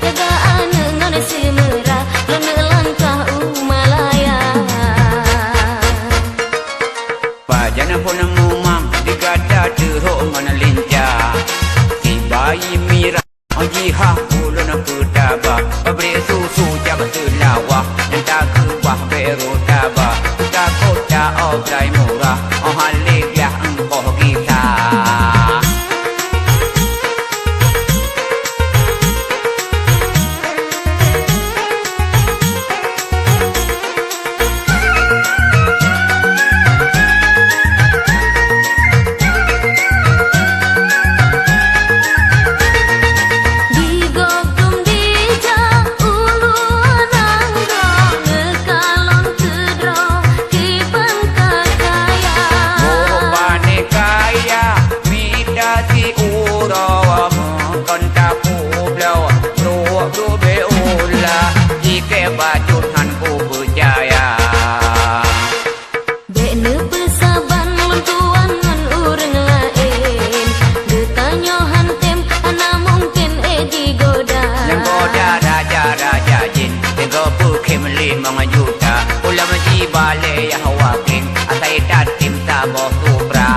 jagaan ngan semera lone langkah umalaya pajana pun mumang digada teruk ngan lincah si bayi mira jiha ulun pedaba pabrik susu jabat telawah yang tak kebah beru taba tak kota obrai murah halik lah engkau kita mga juta ulam jibale ya hawakin atay datim tabo subra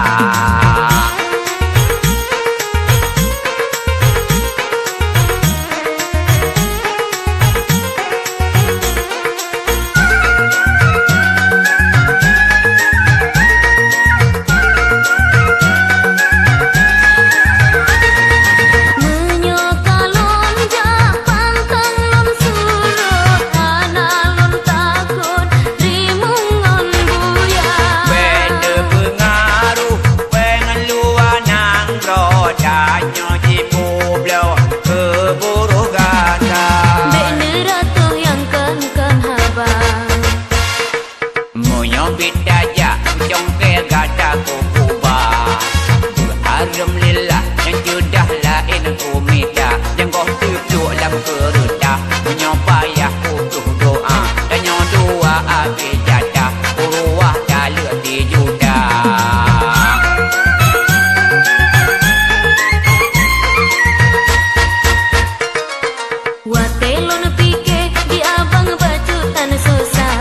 bidaya jong ke gada ko kuba alhamdulillah yang judah lain umida yang kau tuju lam keruda menyopaya utuh doa dan doa abi jada uruah dalil di juda watelon pike di abang bajutan susah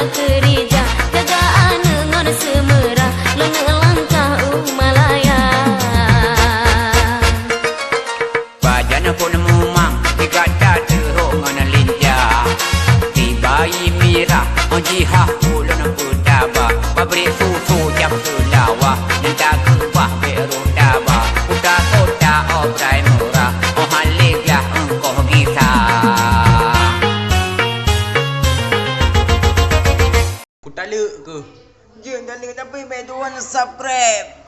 kerja jagaan ngan semera lone langkah umalaya pajana pun mumang digada teruk ngan lincah si bayi mira jiha ulun pedaba pabrik susu jam telawah yang tak kebah beru daba uta kota obrai murah halik lah engkau kita tak lek ke? Je tak lek tapi mai tuan subscribe.